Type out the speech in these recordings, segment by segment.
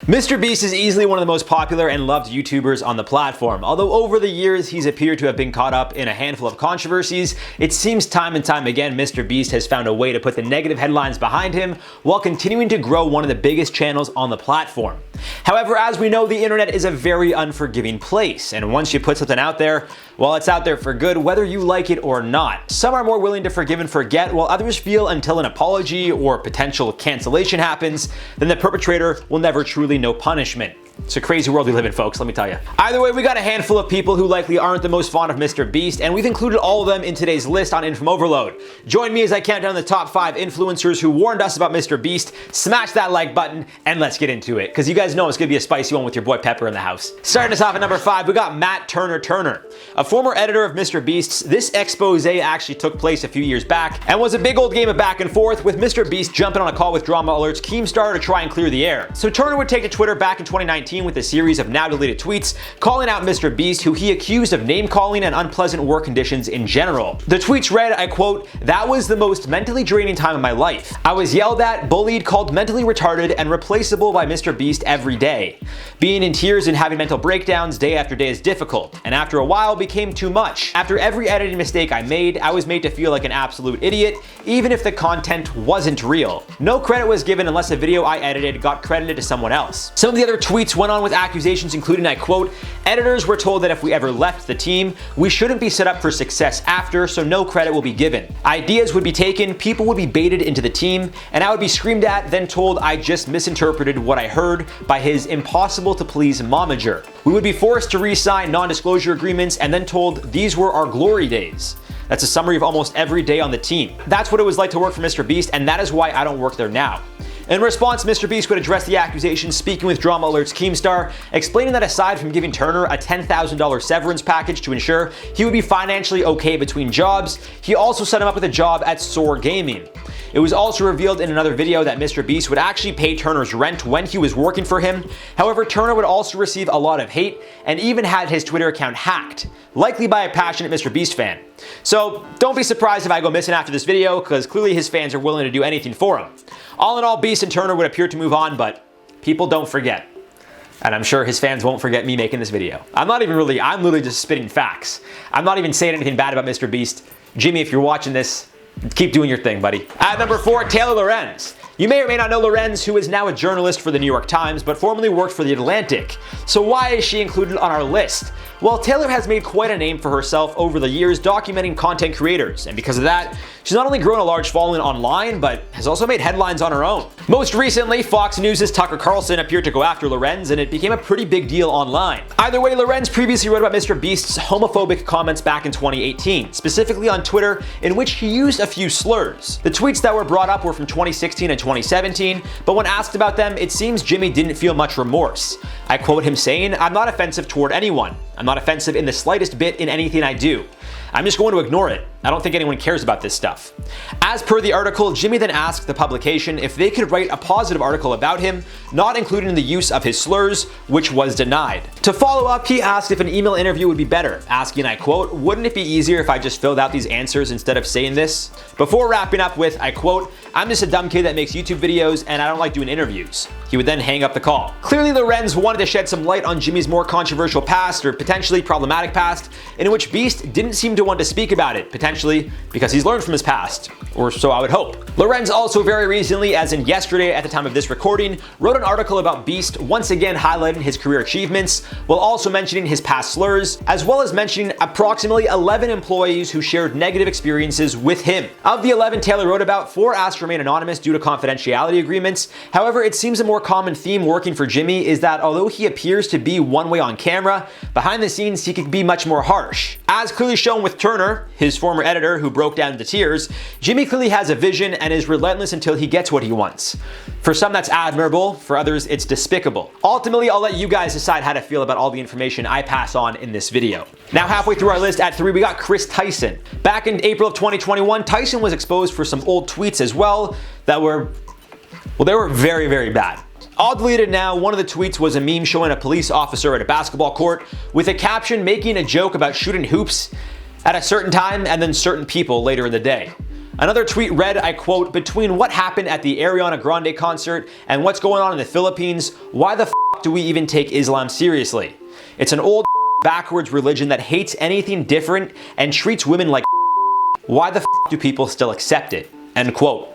MrBeast is easily one of the most popular and loved YouTubers on the platform. Although over the years he's appeared to have been caught up in a handful of controversies, it seems time and time again MrBeast has found a way to put the negative headlines behind him while continuing to grow one of the biggest channels on the platform. However, as we know, the internet is a very unforgiving place, and once you put something out there, well, it's out there for good whether you like it or not. Some are more willing to forgive and forget, while others feel until an apology or potential cancellation happens, then the perpetrator will never truly know punishment. It's a crazy world we live in, folks, let me tell you. Either way, we got a handful of people who likely aren't the most fond of MrBeast, and we've included all of them in today's list on InformOverload. Join me as I count down the top 5 influencers who warned us about MrBeast. Smash that like button, and let's get into it, because you guys know it's gonna be a spicy one with your boy Pepper in the house. Starting us off at number 5, we got Matt Turner. A former editor of MrBeast's, this expose actually took place a few years back, and was a big old game of back and forth, with MrBeast jumping on a call with Drama Alert's Keemstar to try and clear the air. So Turner would take to Twitter back in 2019 with a series of now deleted tweets calling out MrBeast, who he accused of name calling and unpleasant work conditions in general. The tweets read, I quote, "That was the most mentally draining time of my life. I was yelled at, bullied, called mentally retarded, and replaceable by MrBeast every day. Being in tears and having mental breakdowns day after day is difficult, and after a while became too much. After every editing mistake I made, I was made to feel like an absolute idiot, even if the content wasn't real. No credit was given unless a video I edited got credited to someone else." Some of the other tweets went on with accusations including, I quote, "Editors were told that if we ever left the team, we shouldn't be set up for success after, so no credit will be given. Ideas would be taken, people would be baited into the team, and I would be screamed at, then told I just misinterpreted what I heard by his impossible to please momager. We would be forced to re-sign non-disclosure agreements and then told these were our glory days." That's a summary of almost every day on the team. That's what it was like to work for MrBeast, and that is why I don't work there now. In response, MrBeast would address the accusations, speaking with Drama Alert's Keemstar, explaining that aside from giving Turner a $10,000 severance package to ensure he would be financially okay between jobs, he also set him up with a job at Soar Gaming. It was also revealed in another video that MrBeast would actually pay Turner's rent when he was working for him. However, Turner would also receive a lot of hate and even had his Twitter account hacked, likely by a passionate MrBeast fan. So don't be surprised if I go missing after this video, because clearly his fans are willing to do anything for him. All in all, Beast and Turner would appear to move on, but people don't forget. And I'm sure his fans won't forget me making this video. I'm literally just spitting facts. I'm not even saying anything bad about MrBeast. Jimmy, if you're watching this, keep doing your thing, buddy. At number 4, Taylor Lorenz. You may or may not know Lorenz, who is now a journalist for the New York Times, but formerly worked for The Atlantic. So why is she included on our list? Well, Taylor has made quite a name for herself over the years documenting content creators, and because of that, she's not only grown a large following online, but has also made headlines on her own. Most recently, Fox News' Tucker Carlson appeared to go after Lorenz, and it became a pretty big deal online. Either way, Lorenz previously wrote about MrBeast's homophobic comments back in 2018, specifically on Twitter, in which he used a few slurs. The tweets that were brought up were from 2016 and 2017, but when asked about them, it seems Jimmy didn't feel much remorse. I quote him saying, "I'm not offensive toward anyone. I'm not offensive in the slightest bit in anything I do. I'm just going to ignore it. I don't think anyone cares about this stuff." As per the article, Jimmy then asked the publication if they could write a positive article about him, not including the use of his slurs, which was denied. To follow up, he asked if an email interview would be better, asking, I quote, "Wouldn't it be easier if I just filled out these answers instead of saying this?" Before wrapping up with, I quote, "I'm just a dumb kid that makes YouTube videos and I don't like doing interviews." He would then hang up the call. Clearly, Lorenz wanted to shed some light on Jimmy's more controversial past, or potentially problematic past, in which Beast didn't seem to want to speak about it, potentially because he's learned from his past, or so I would hope. Lorenz also very recently, as in yesterday at the time of this recording, wrote an article about Beast, once again highlighting his career achievements, while also mentioning his past slurs, as well as mentioning approximately 11 employees who shared negative experiences with him. Of the 11 Taylor wrote about, 4 asked to remain anonymous due to confidentiality agreements. However, it seems a more common theme working for Jimmy is that although he appears to be one way on camera, behind the scenes he could be much more harsh. As clearly shown with Turner, his former editor who broke down to tears, Jimmy clearly has a vision and is relentless until he gets what he wants. For some that's admirable, for others it's despicable. Ultimately, I'll let you guys decide how to feel about all the information I pass on in this video. Now halfway through our list at 3, we got Chris Tyson. Back in April of 2021, Tyson was exposed for some old tweets as well that were, well, they were very, very bad. All deleted now, one of the tweets was a meme showing a police officer at a basketball court with a caption making a joke about shooting hoops at a certain time and then certain people later in the day. Another tweet read, I quote, "Between what happened at the Ariana Grande concert and what's going on in the Philippines, why the f do we even take Islam seriously? It's an old backwards religion that hates anything different and treats women like why the f do people still accept it?" End quote.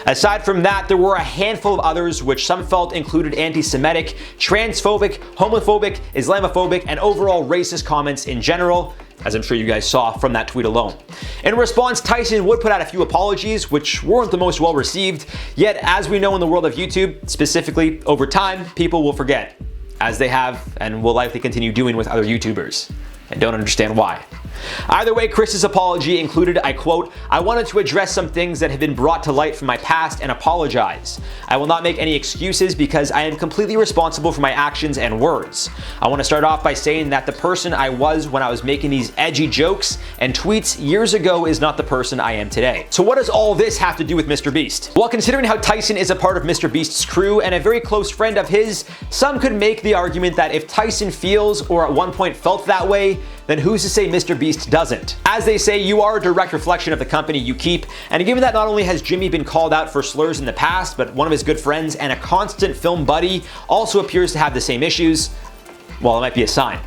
Aside from that, there were a handful of others which some felt included anti-Semitic, transphobic, homophobic, Islamophobic, and overall racist comments in general, as I'm sure you guys saw from that tweet alone. In response, Tyson would put out a few apologies, which weren't the most well received, yet as we know in the world of YouTube, specifically over time, people will forget, as they have and will likely continue doing with other YouTubers, and don't understand why. Either way, Chris's apology included, I quote, "I wanted to address some things that have been brought to light from my past and apologize. I will not make any excuses because I am completely responsible for my actions and words. I want to start off by saying that the person I was when I was making these edgy jokes and tweets years ago is not the person I am today." So what does all this have to do with MrBeast? Well, considering how Tyson is a part of MrBeast's crew and a very close friend of his, some could make the argument that if Tyson feels or at one point felt that way, then who's to say MrBeast doesn't? As they say, you are a direct reflection of the company you keep, and given that not only has Jimmy been called out for slurs in the past, but one of his good friends and a constant film buddy also appears to have the same issues, well, it might be a sign.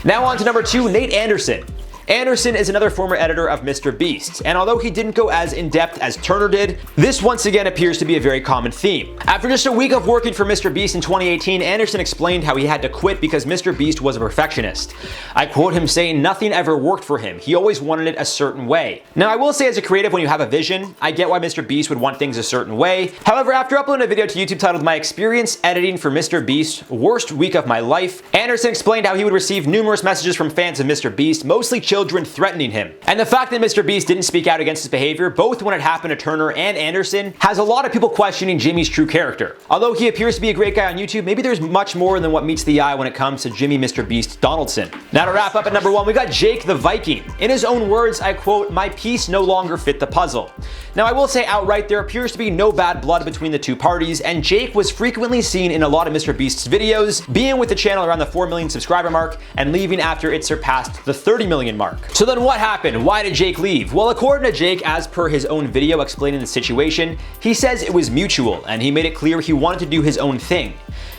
Now on to number 2, Nate Anderson. Anderson is another former editor of MrBeast, and although he didn't go as in-depth as Turner did, this once again appears to be a very common theme. After just a week of working for MrBeast in 2018, Anderson explained how he had to quit because MrBeast was a perfectionist. I quote him saying nothing ever worked for him. He always wanted it a certain way. Now I will say as a creative, when you have a vision, I get why MrBeast would want things a certain way. However, after uploading a video to YouTube titled "My Experience Editing for MrBeast, Worst Week of My Life," Anderson explained how he would receive numerous messages from fans of MrBeast, mostly children threatening him. And the fact that MrBeast didn't speak out against his behavior, both when it happened to Turner and Anderson, has a lot of people questioning Jimmy's true character. Although he appears to be a great guy on YouTube, maybe there's much more than what meets the eye when it comes to Jimmy MrBeast Donaldson. Now to wrap up at number 1, we got Jake the Viking. In his own words, I quote, "My piece no longer fit the puzzle." Now I will say outright, there appears to be no bad blood between the two parties, and Jake was frequently seen in a lot of MrBeast's videos, being with the channel around the 4 million subscriber mark and leaving after it surpassed the 30 million mark. So then what happened? Why did Jake leave? Well, according to Jake, as per his own video explaining the situation, he says it was mutual and he made it clear he wanted to do his own thing.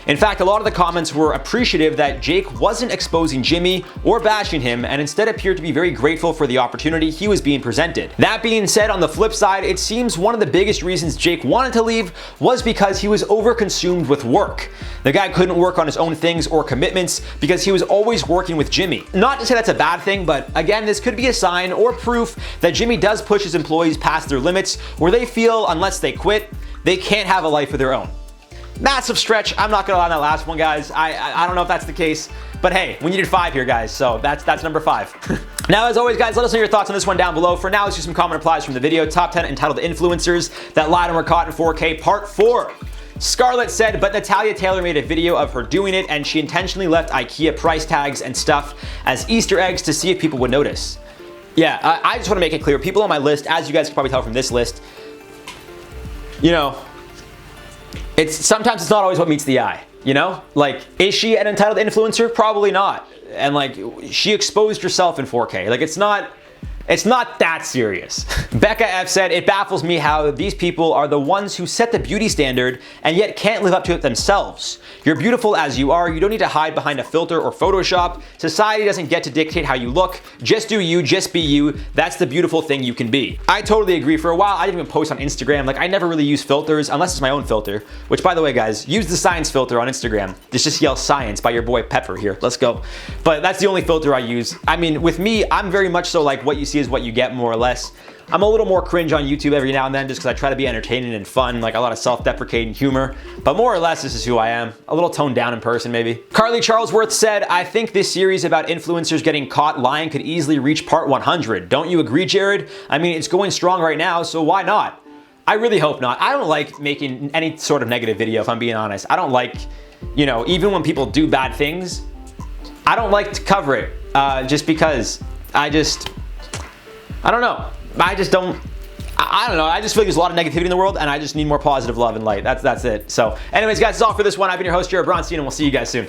In fact, a lot of the comments were appreciative that Jake wasn't exposing Jimmy or bashing him and instead appeared to be very grateful for the opportunity he was being presented. That being said, on the flip side, it seems one of the biggest reasons Jake wanted to leave was because he was overconsumed with work. The guy couldn't work on his own things or commitments because he was always working with Jimmy. Not to say that's a bad thing, but again, this could be a sign or proof that Jimmy does push his employees past their limits where they feel unless they quit, they can't have a life of their own. Massive stretch. I'm not gonna lie on that last one, guys. I don't know if that's the case, but hey, we needed 5 here, guys, so that's number 5. Now, as always, guys, let us know your thoughts on this one down below. For now, let's do some common replies from the video. Top 10 entitled "Influencers That Lied and Were Caught in 4K," Part 4. Scarlett said, but Natalia Taylor made a video of her doing it, and she intentionally left IKEA price tags and stuff as Easter eggs to see if people would notice. Yeah, I just want to make it clear, people on my list, as you guys can probably tell from this list, you know, sometimes it's not always what meets the eye, you know? Like, is she an entitled influencer? Probably not. And like, she exposed herself in 4K. Like, it's not that serious. Becca F said, it baffles me how these people are the ones who set the beauty standard and yet can't live up to it themselves. You're beautiful as you are. You don't need to hide behind a filter or Photoshop. Society doesn't get to dictate how you look. Just do you, just be you. That's the beautiful thing you can be. I totally agree. For a while, I didn't even post on Instagram. Like, I never really use filters unless it's my own filter, which, by the way, guys, use the science filter on Instagram. Just yell science by your boy Pepper here. Let's go. But that's the only filter I use. I mean, with me, I'm very much so like what you see is what you get, more or less. I'm a little more cringe on YouTube every now and then just because I try to be entertaining and fun, like a lot of self-deprecating humor, but more or less this is who I am. A little toned down in person, maybe. Carly Charlesworth said, I think this series about influencers getting caught lying could easily reach part 100. Don't you agree, Jared? I mean, it's going strong right now, so why not? I really hope not. I don't like making any sort of negative video, if I'm being honest. I don't like, you know, even when people do bad things, I don't like to cover it just because I don't know. I just don't know. I just feel like there's a lot of negativity in the world and I just need more positive love and light. That's it. So anyways, guys, that's all for this one. I've been your host, Jared Bronstein, and we'll see you guys soon.